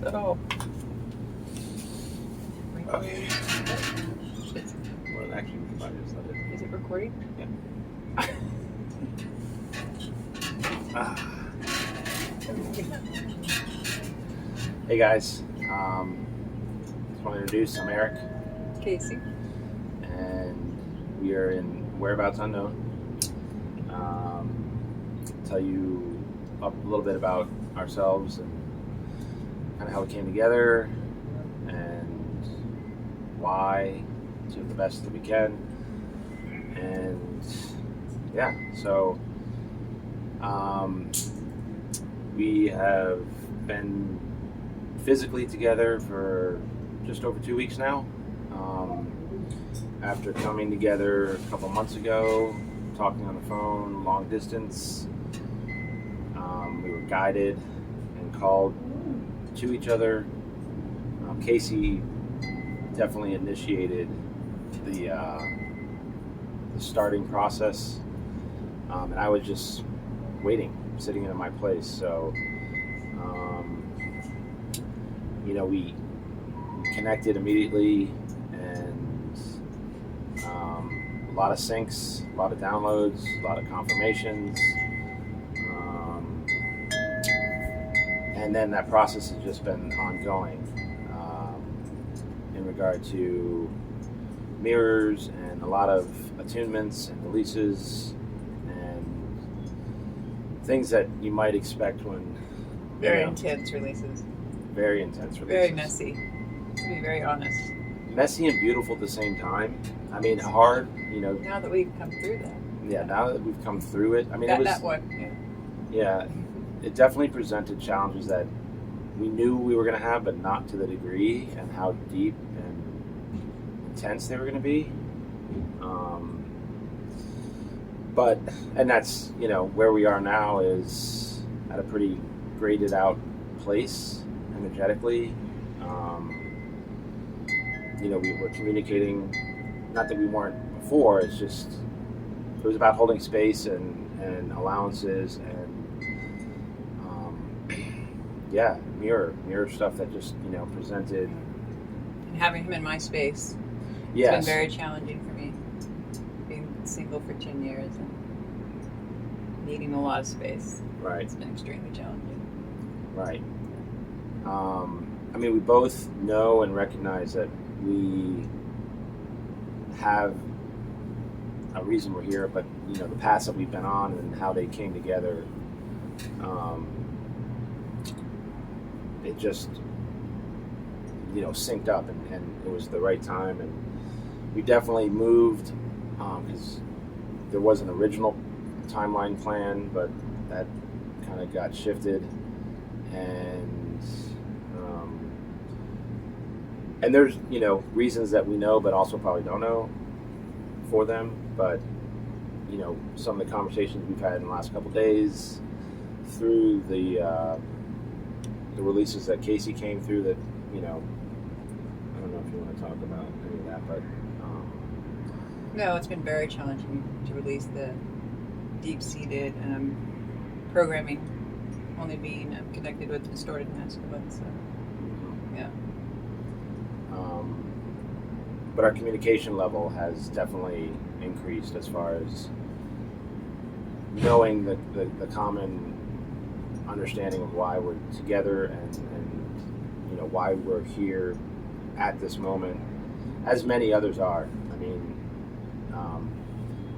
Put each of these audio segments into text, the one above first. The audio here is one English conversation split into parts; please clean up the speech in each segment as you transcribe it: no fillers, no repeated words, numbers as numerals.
at all. Okay. Well, actually, we can probably just let it. Is it recording? Yeah. Hey guys, just want to introduce. I'm Eric, Casey. and we are in Whereabouts Unknown. Tell you a little bit about ourselves and kind of how we came together and why, to the best that we can. And yeah, so we have been physically together for just over 2 weeks now. After coming together a couple months ago, talking on the phone, long distance, we were guided and called to each other. Casey definitely initiated the starting process, and I was just waiting, sitting in my place. So, we connected immediately, and a lot of syncs, a lot of downloads, a lot of confirmations, and then that process has just been ongoing in regard to mirrors and a lot of attunements and releases and things that you might expect when Very intense releases. Very intense releases. Very messy. To be very honest. Messy and beautiful at the same time. I mean, hard, Now that we've come through that. Yeah, now that we've come through it. I mean, that one. Yeah. Yeah, it definitely presented challenges that we knew we were going to have, but not to the degree and how deep and intense they were going to be. And that's, where we are now is at a pretty graded out place energetically. We were communicating, not that we weren't before, it was about holding space and allowances and mirror stuff that just, presented. And having him in my space. Yes. It's been very challenging for me. Being single for 10 years and needing a lot of space. Right. It's been extremely challenging. Right. We both know and recognize that we have a reason we're here, but the paths that we've been on and how they came together, it just synced up, and it was the right time, and we definitely moved because there was an original timeline plan, but that kind of got shifted, and there's reasons that we know but also probably don't know for them, but some of the conversations we've had in the last couple of days through the releases that Casey came through, that I don't know if you want to talk about any of that, but no, it's been very challenging to release the deep-seated programming, only being connected with distorted masculine. So yeah. But our communication level has definitely increased as far as knowing the common understanding of why we're together and why we're here at this moment, as many others are.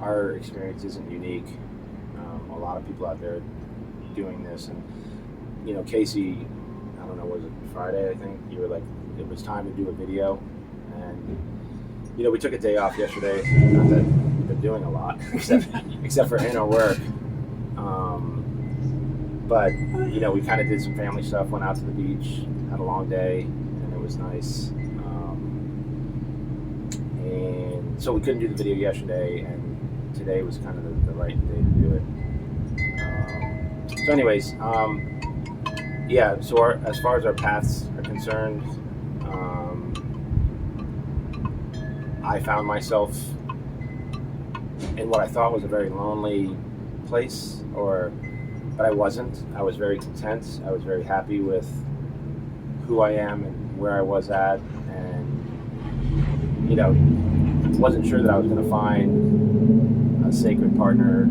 Our experience isn't unique. A lot of people out there doing this, and Casey, I don't know, was it Friday? I think you were like, it was time to do a video, and we took a day off yesterday. Not that we've been doing a lot, except for inner work. But we kind of did some family stuff. Went out to the beach, had a long day, and it was nice. And so we couldn't do the video yesterday, and today was kind of the right day to do it. So, anyways, So as far as our paths are concerned, I found myself in what I thought was a very lonely place, but I wasn't. I was very content. I was very happy with who I am and where I was at, and wasn't sure that I was going to find a sacred partner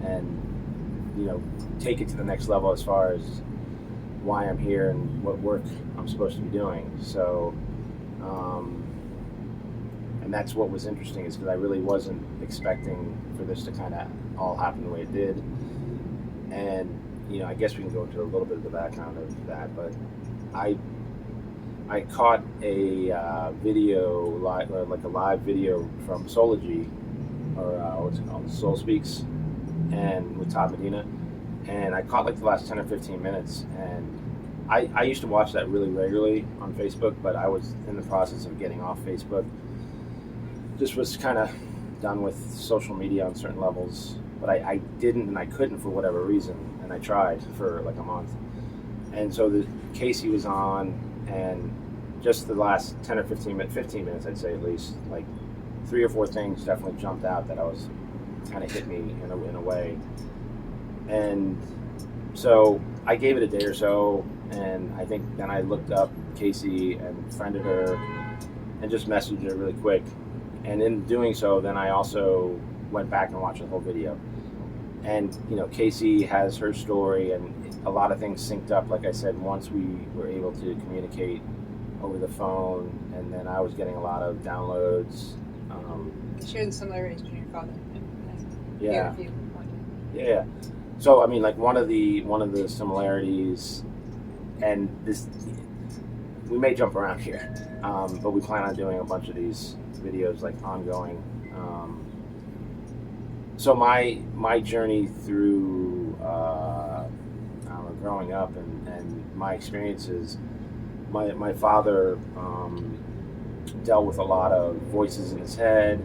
and take it to the next level as far as why I'm here and what work I'm supposed to be doing. So, and that's what was interesting, is because I really wasn't expecting for this to kind of all happen the way it did. And I guess we can go into a little bit of the background of that, but I caught a video live, or like a live video from Sology, or what's it called, Soul Speaks, and with Todd Medina, and I caught like the last 10 or 15 minutes, and I used to watch that really regularly on Facebook, but I was in the process of getting off Facebook. Just was kind of done with social media on certain levels, but I didn't and I couldn't for whatever reason, and I tried for like a month. And so Casey was on, and just the last 10 or 15 minutes, I'd say at least, like 3 or 4 things definitely jumped out that I was kind of hit me in a way. And so I gave it a day or so, and I think then I looked up Casey and friended her and just messaged her really quick. And in doing so, then I also went back and watched the whole video. And Casey has her story, and a lot of things synced up, like I said, once we were able to communicate over the phone, and then I was getting a lot of downloads. Share the similarities between your father and Yeah. if you want to. Yeah. So I mean, like one of the similarities, and this, we may jump around here, but we plan on doing a bunch of these videos like ongoing. So my journey through growing up and my experiences, my father dealt with a lot of voices in his head,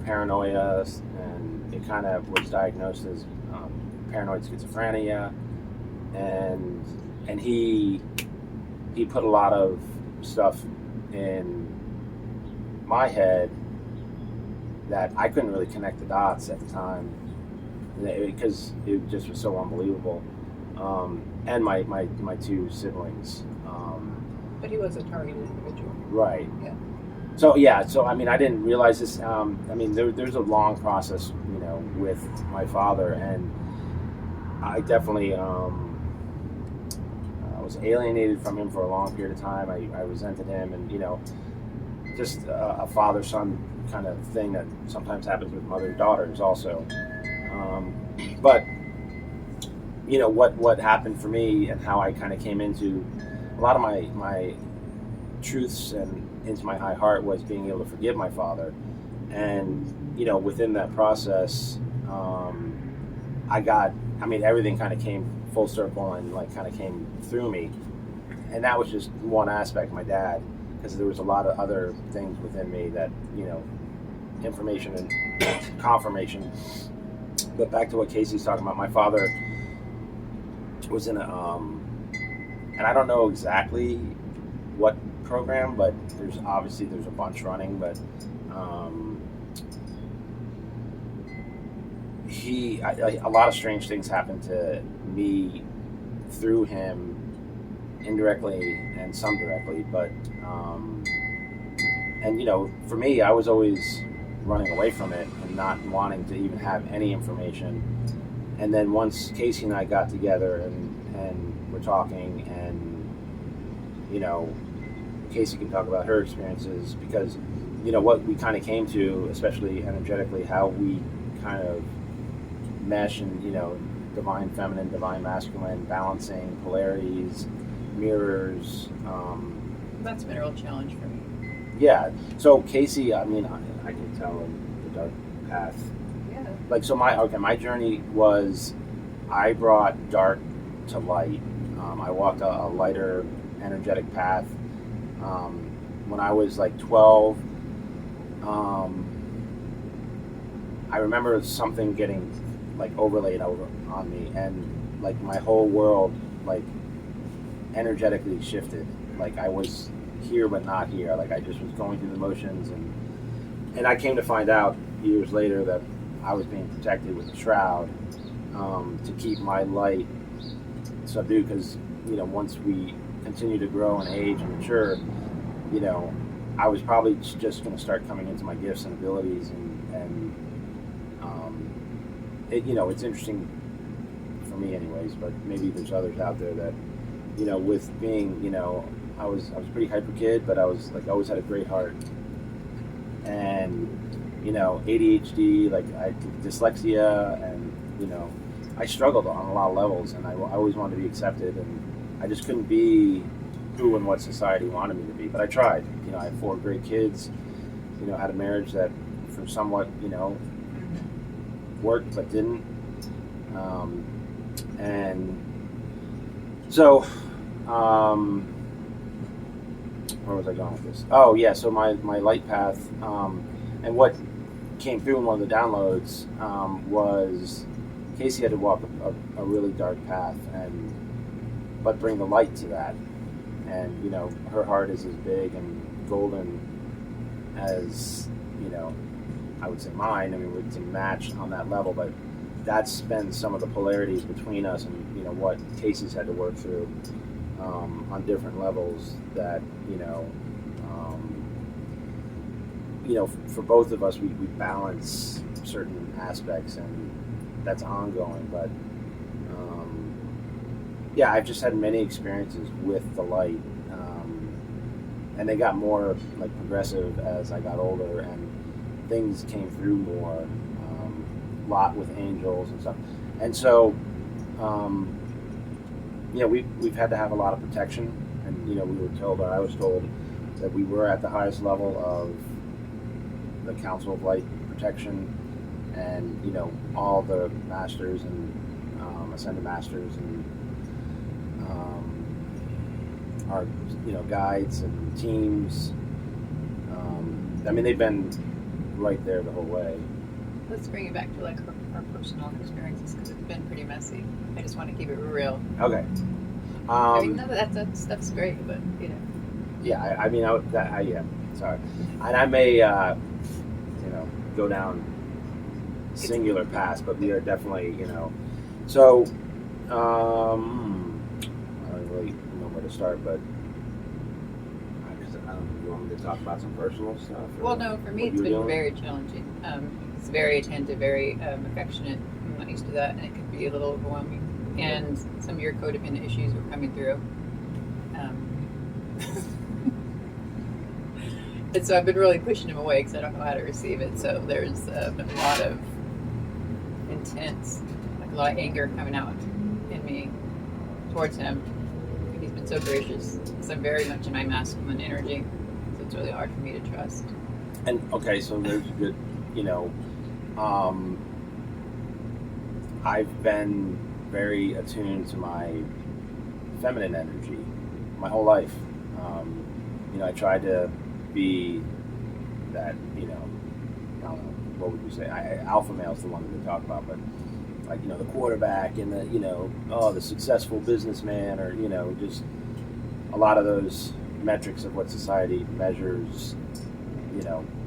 paranoia, and it kind of was diagnosed as paranoid schizophrenia, and he put a lot of stuff in my head that I couldn't really connect the dots at the time, because it just was so unbelievable. And my 2 siblings. But he was a targeted individual. Right. Yeah. So I mean, I didn't realize this. I mean, there's a long process, with my father, and I definitely was alienated from him for a long period of time. I resented him, and just a father-son kind of thing that sometimes happens with mother-daughters also. But what happened for me and how I kind of came into a lot of my truths and into my high heart was being able to forgive my father. And within that process, everything kind of came full circle and like kind of came through me. And that was just one aspect, my dad, because there was a lot of other things within me that, information and confirmation. But back to what Casey's talking about, my father was in and I don't know exactly what program, but there's a bunch running, but a lot of strange things happened to me through him, indirectly and some directly, but and for me, I was always running away from it and not wanting to even have any information. And then once Casey and I got together and we're talking, and Casey can talk about her experiences, because what we kind of came to, especially energetically, how we kind of mesh, and divine feminine, divine masculine, balancing polarities, mirrors. That's been a real challenge for me. Yeah. So Casey, I mean, I can tell in the dark path. Yeah. Like, so my journey was, I brought dark to light. I walked a lighter, energetic path. When I was like 12, I remember something getting like overlaid over on me, and like my whole world like energetically shifted. Like I was here but not here. Like I just was going through the motions, and I came to find out years later that I was being protected with a shroud to keep my light subdued, because once we continue to grow and age and mature, you know, I was probably just going to start coming into my gifts and abilities, and you know, it's interesting for me, anyways. But maybe there's others out there that, you know, with being, you know, I was a pretty hyper kid, but I was like always had a great heart, and you know, ADHD, like I dyslexia, and you know, I struggled on a lot of levels, and I always wanted to be accepted, and I just couldn't be who and what society wanted me to be. But I tried. You know, I had 4 great kids. You know, had a marriage that, for somewhat, you know, worked but didn't. And so, where was I going with this? Oh yeah, so my light path, and what came through in one of the downloads was Casey had to walk a really dark path, but bring the light to that. And you know, her heart is as big and golden as, you know, I would say mine. I mean, we're to match on that level, but that's been some of the polarities between us, and you know what Casey's had to work through on different levels. That for both of us, we balance certain aspects, and that's ongoing. But yeah, I've just had many experiences with the light, and they got more like progressive as I got older, and things came through more, a lot with angels and stuff. And so, we've had to have a lot of protection, and we were told, or I was told, that we were at the highest level of the Council of Light protection, and all the masters and ascended masters and our guides and teams. I mean, they've been right there the whole way. Let's bring it back to like our personal experiences, because it's been pretty messy. I just want to keep it real. Okay. I mean, no, that's great, but Yeah, yeah. Sorry, and I may go down singular paths, but we are definitely So, I don't really know where to start, but I don't know. You want me to talk about some personal stuff? Well, no, for me it's been very challenging. It's very attentive, very affectionate. I'm not used to that, and it could be a little overwhelming. And some of your codependent issues were coming through. And so I've been really pushing him away because I don't know how to receive it. So there's been a lot of intense, like a lot of anger coming out in me towards him. He's been so gracious because I'm very much in my masculine energy. So it's really hard for me to trust. And okay, so there's a good, I've been very attuned to my feminine energy my whole life. I tried to be that, I don't know, what would you say? Alpha male is the one that we talk about, but like, the quarterback and the, the successful businessman, or, just a lot of those metrics of what society measures,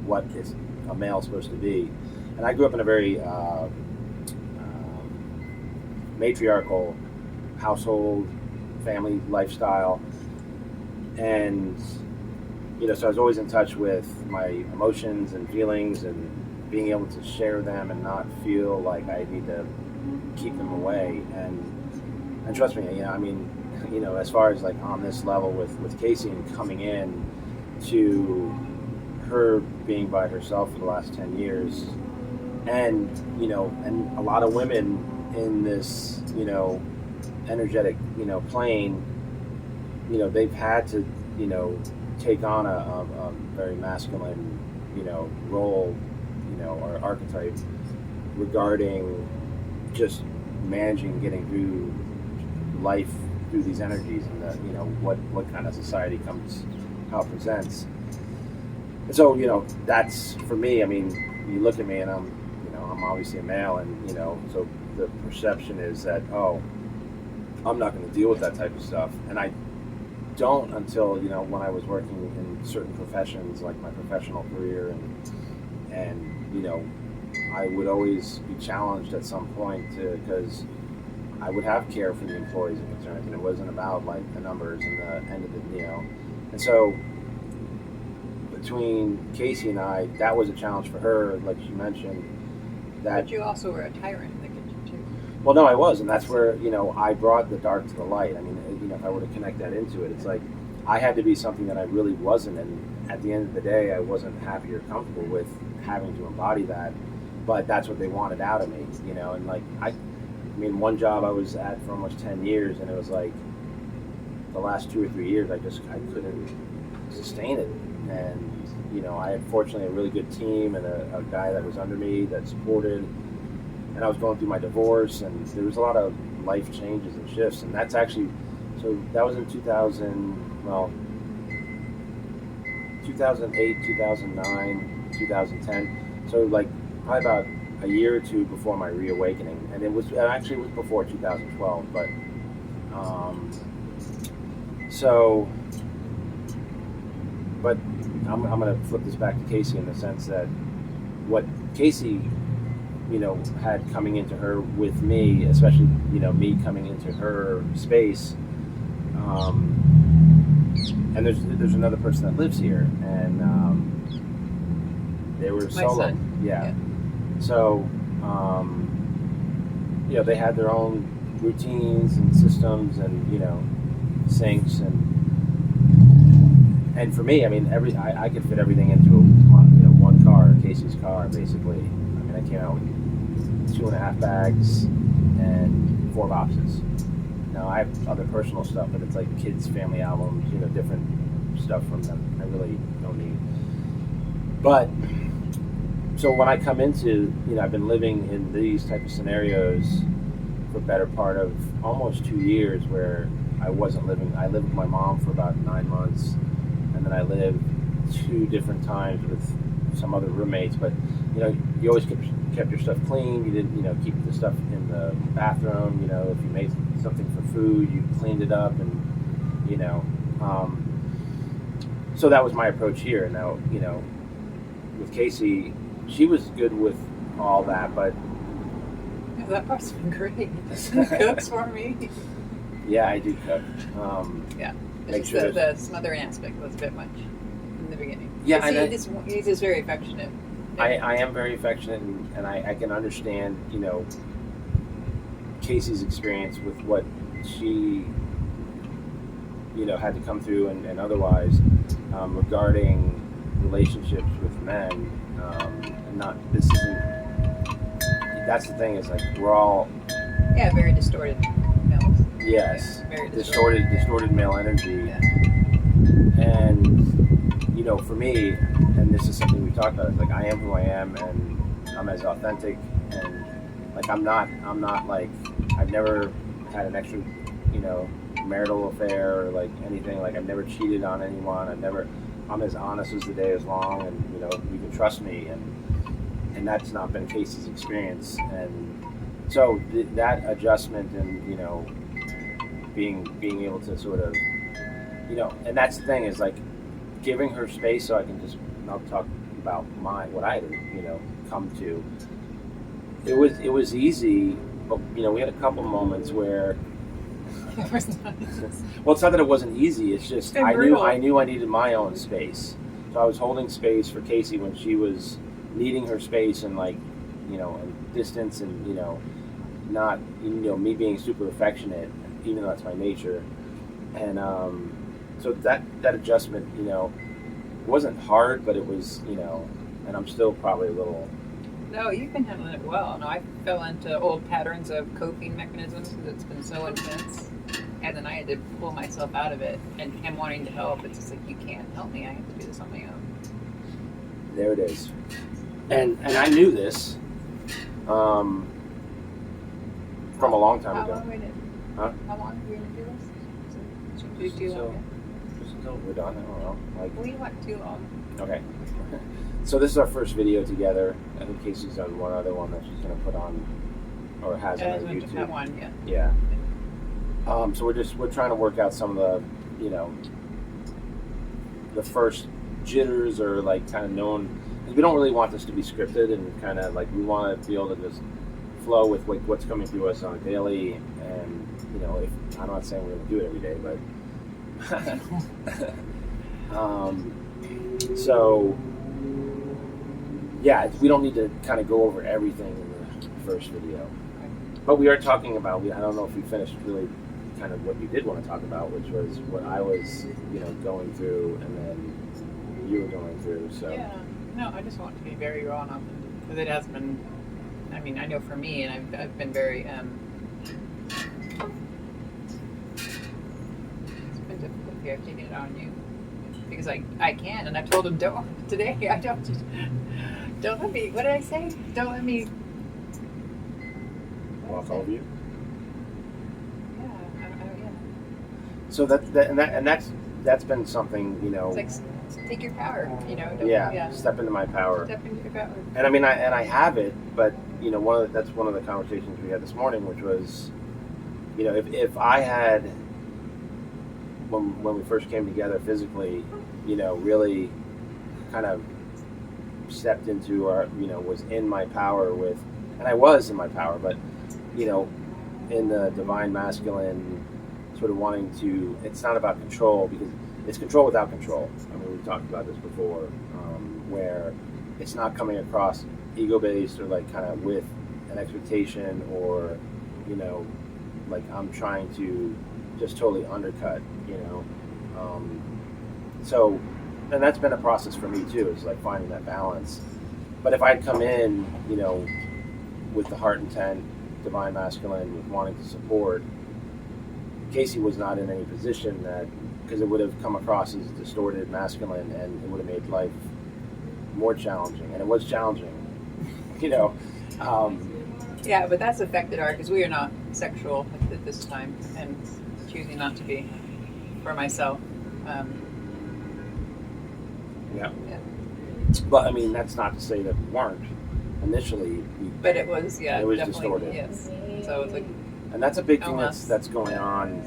what is a male supposed to be. And I grew up in a very matriarchal household, family lifestyle, and so I was always in touch with my emotions and feelings, and being able to share them and not feel like I need to keep them away. And trust me, as far as like on this level with Casey and coming in to her being by herself for the last 10 years, and and a lot of women in this energetic plane, they've had to take on a very masculine role or archetype regarding just managing, getting through life through these energies, and what kind of society comes, how it presents. And so that's for me. I mean, you look at me and I'm obviously a male, and so the perception is that, oh, I'm not going to deal with that type of stuff. And I don't until when I was working in certain professions, like my professional career, and I would always be challenged at some point, because I would have care for the employees and concerns, and it wasn't about like the numbers and the end of the, and so between Casey and I, that was a challenge for her, like she mentioned. That But you also were a tyrant in the kitchen too. well, no, I was, and that's where I brought the dark to the light. I mean, if I were to connect that into it, it's like I had to be something that I really wasn't, and at the end of the day, I wasn't happy or comfortable with having to embody that. But that's what they wanted out of me, and like I mean, one job I was at for almost 10 years, and it was like the last 2 or 3 years, I couldn't sustain it. And, I had fortunately a really good team and a guy that was under me that supported. And I was going through my divorce, and there was a lot of life changes and shifts. And that's actually, so that was in 2008, 2009, 2010. So like probably about a year or two before my reawakening, and it actually was before 2012, but but I'm going to flip this back to Casey in the sense that what Casey had coming into her with me, especially me coming into her space, and there's another person that lives here, and they were My solo. son. Yeah. So, they had their own routines and systems and, sinks and for me, I mean, I could fit everything into one car, Casey's car, basically. I mean, I came out with 2.5 bags and 4 boxes. Now, I have other personal stuff, but it's like kids' family albums, different stuff from them. I really don't need. But so when I come into, I've been living in these type of scenarios for the better part of almost 2 years where I wasn't living. I lived with my mom for about 9 months, and then I lived 2 different times with some other roommates. But, you always kept your stuff clean. You didn't, keep the stuff in the bathroom. If you made something for food, you cleaned it up, and, so that was my approach here. Now, with Casey, she was good with all that, but Yeah, that part's been great. Cooks for me. yeah, I do cook. Yeah. Make It's sure just the smothering aspect was a bit much in the beginning. Yeah, He's just very affectionate. I am very affectionate, and I can understand, Casey's experience with what she, had to come through and otherwise regarding relationships with men. That's the thing, is like we're all very distorted males. yes, Very distorted male energy. Yeah. And for me, and this is something we talked about, it's like I am who I am, and I'm as authentic, and like I'm not like, I've never had an extra marital affair or like anything. Like I've never cheated on anyone. I'm as honest as the day is long, and you can trust me, and that's not been Casey's experience. And so that adjustment and being able to sort of and that's the thing, is like giving her space so I can just talk about what I had come to. It was easy, but we had a couple moments where It was nice. well, it's not that it wasn't easy, it's just And I brutal. knew I needed my own space. So I was holding space for Casey when she was needing her space, and like and distance, and not me being super affectionate, even though that's my nature. And so that adjustment wasn't hard, but it was and I'm still probably a little. No, you've been handling it well. No, I fell into old patterns of coping mechanisms because it's been so intense. And then I had to pull myself out of it. And him wanting to help, it's just like, you can't help me. I have to do this on my own. There it is. And I knew this from a long time ago. How long are we going Huh? How long are we going to do this? Should we do too So- long? Just until we're done. I don't know. Like, We went too long. okay. So this is our first video together. I think Casey's done one other one that she's going to put on, or has on her That YouTube. one, yeah. Yeah. So we're trying to work out some of the the first jitters, or like kind of known. We don't really want this to be scripted, and kind of like we want to be able to just flow with what's coming through us on a daily, and you know, if I'm not saying we're going to do it every day, but so yeah, we don't need to kind of go over everything in the first video, but we are talking about. I don't know if we finished really kind of what you did want to talk about, which was what I was, you know, going through, and then you were going through. So Yeah. No, I just want to be very raw and authentic because it has been. I mean, I know for me, and I've been very. It's been difficult here. I've taken it on you because I can, and I've told him don't today. I don't let me. What did I say? Don't let me. walk over you. Yeah. Yeah. So that's been something, you know. It's like take your power. You know. Don't, Yeah, step into my power. Step into your power. And I mean, I have it, but you know, that's one of the conversations we had this morning, which was, you know, if I had when we first came together physically, you know, really kind of stepped into our, you know, was in my power with, and I was in my power, but you know, in the divine masculine, sort of wanting to. It's not about control because it's control without control. I mean, we've talked about this before, where it's not coming across ego-based or like kind of with an expectation or, you know, like I'm trying to just totally undercut, you know. So, and that's been a process for me too, is like finding that balance. But if I'd come in, you know, with the heart intent, divine masculine, with wanting to support, Casey was not in any position that, because it would have come across as distorted masculine and it would have made life more challenging. And it was challenging, you know. Yeah, but that's affected our because we are not sexual at this time and choosing not to be for myself. Yeah. Yeah. But I mean, that's not to say that we weren't initially. But it was, yeah, it was definitely, distorted. yes. So it's like, And that's a big thing Almost. that's going on,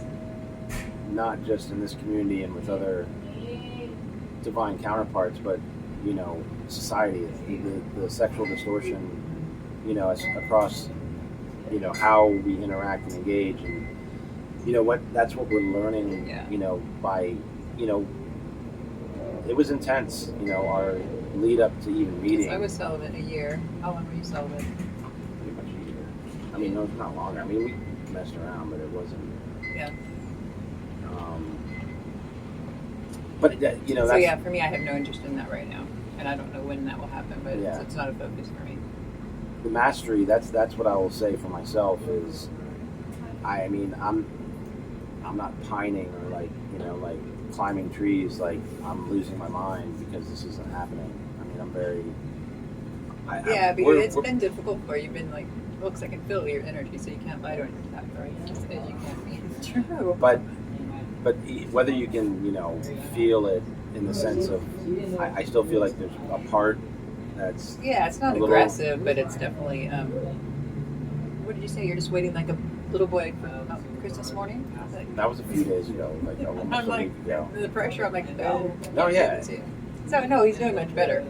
not just in this community and with other divine counterparts, but you know, society, the sexual distortion, you know, across, you know, how we interact and engage, and you know that's what we're learning. Yeah. You know, by, you know, it was intense. You know, our lead up to even meeting. I was celibate a year. How long were you celibate? Pretty much a year. I mean, no, not longer. I mean, we messed around, but it wasn't. Yeah. But you know, So that's, yeah, for me, I have no interest in that right now, and I don't know when that will happen. But Yeah. it's not a focus for me. the mastery. That's what I will say for myself is, I mean, I'm not pining or like, you know, like climbing trees, like I'm losing my mind because this isn't happening. I mean, I'm very. Yeah, because it's been difficult for you. You've been like, looks I can feel your energy, so you can't lie to that, right? You can't be true. But whether you can, you know, feel it in the sense of, I still feel like there's a part that's. Yeah, it's not a little- aggressive, but it's definitely. What did you say? You're just waiting like a little boy for Christmas morning? Like, That was a few days ago, like almost I'm a like, week ago. the pressure, I'm like, no. No, yeah. So, no, he's doing much better.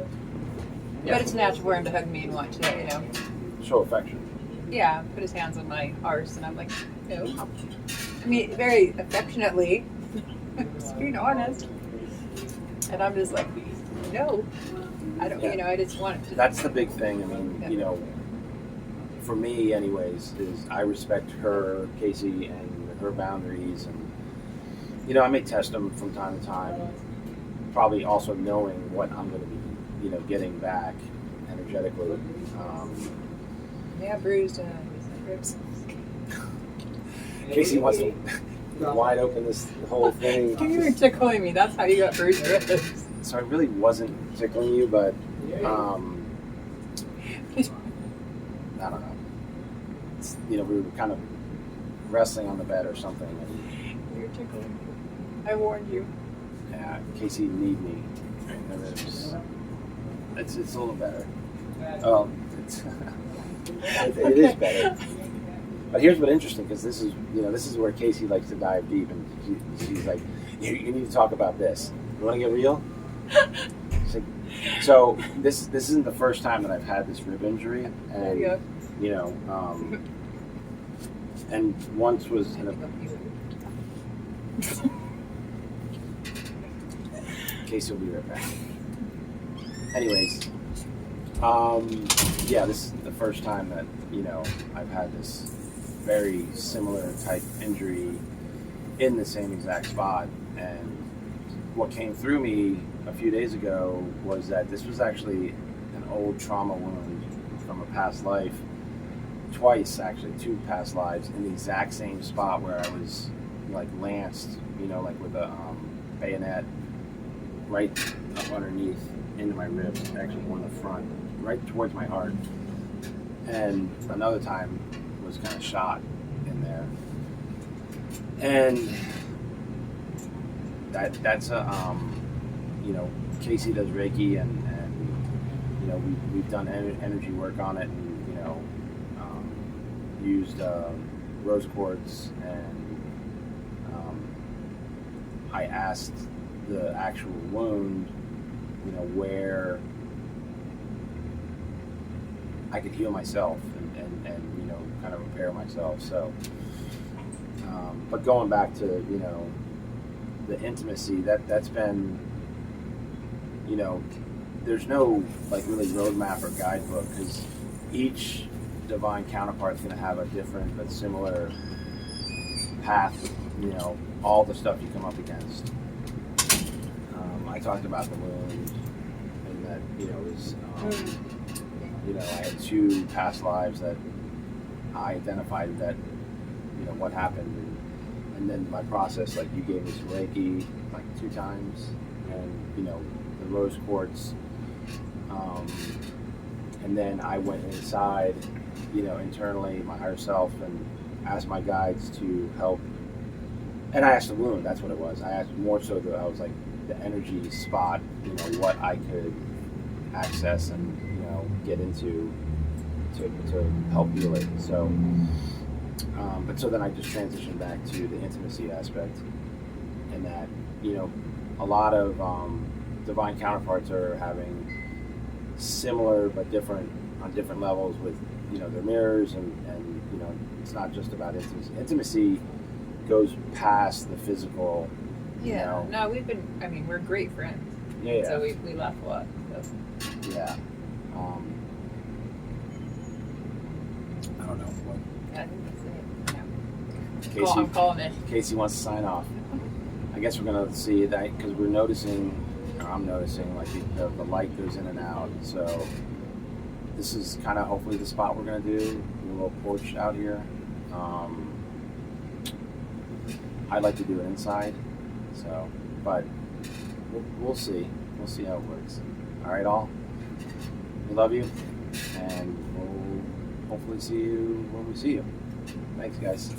Yeah. But it's natural for him to hug me and watch it, you know. Show affection. Yeah, put his hands on my arse, and I'm like, no. I mean, very affectionately, just being honest. And I'm just like, no. I don't, Yeah. you know, I just want to. That's the big thing. I mean, Yeah. you know, for me, anyways, is I respect her, Casey, and her boundaries, and you know, I may test them from time to time. Probably also knowing what I'm going to be, you know, getting back energetically. Yeah, bruised ribs. Casey wants to wide open this whole thing. You were tickling me. That's how you got bruised ribs. So I really wasn't tickling you, but I don't know. It's, you know, we were kind of wrestling on the bed or something. And, You're tickling me. I warned you. yeah, Casey need me. And it's a little better. It's it is better. But here's what's interesting, because this is where Casey likes to dive deep, and she's like, you need to talk about this. You want to get real? So this isn't the first time that I've had this rib injury, There you and go. you know, and once was in a Casey will be right back. Anyways, yeah, this is the first time that, you know, I've had this very similar type injury in the same exact spot. And what came through me a few days ago was that this was actually an old trauma wound from a past life. Twice, actually, 2 past lives in the exact same spot where I was like lanced, you know, like with a bayonet right up underneath into my ribs, actually on the front, right towards my heart. And another time was kind of shot in there. And that's a, you know, Casey does Reiki, and you know, we've done energy work on it, and, you know, used rose quartz, and I asked the actual wound, you know, where I could heal myself and you know, kind of repair myself. So, but going back to, you know, the intimacy, that's been, you know, there's no like really roadmap or guidebook, because each divine counterpart is going to have a different but similar path, you know, all the stuff you come up against. I talked about the wound, and that, you know, was, you know, I had 2 past lives that I identified that, you know, what happened, and then my process, like, you gave me some Reiki like 2 times, and, you know, the rose quartz, and then I went inside, you know, internally, my higher self, and asked my guides to help. And I asked the wound, that's what it was. I asked more so that I was like, the energy spot, you know, what I could access and, you know, get into to help heal it. So, but so then I just transitioned back to the intimacy aspect, and that, you know, a lot of divine counterparts are having similar but different on different levels with, you know, their mirrors, and you know, it's not just about intimacy. Intimacy goes past the physical. Yeah. You know? No, I mean, we're great friends. Yeah. So we laugh a lot. So. Yeah. I don't know. What, I think that's it. Yeah. Casey, I'm calling it. Casey wants to sign off. I guess we're gonna see that, because we're noticing, or I'm noticing, like the light goes in and out. So this is kind of hopefully the spot we're gonna do. A little porch out here. I'd like to do it inside. So, but we'll see. We'll see how it works. All right, all. We love you, and we'll hopefully see you when we see you. Thanks, guys.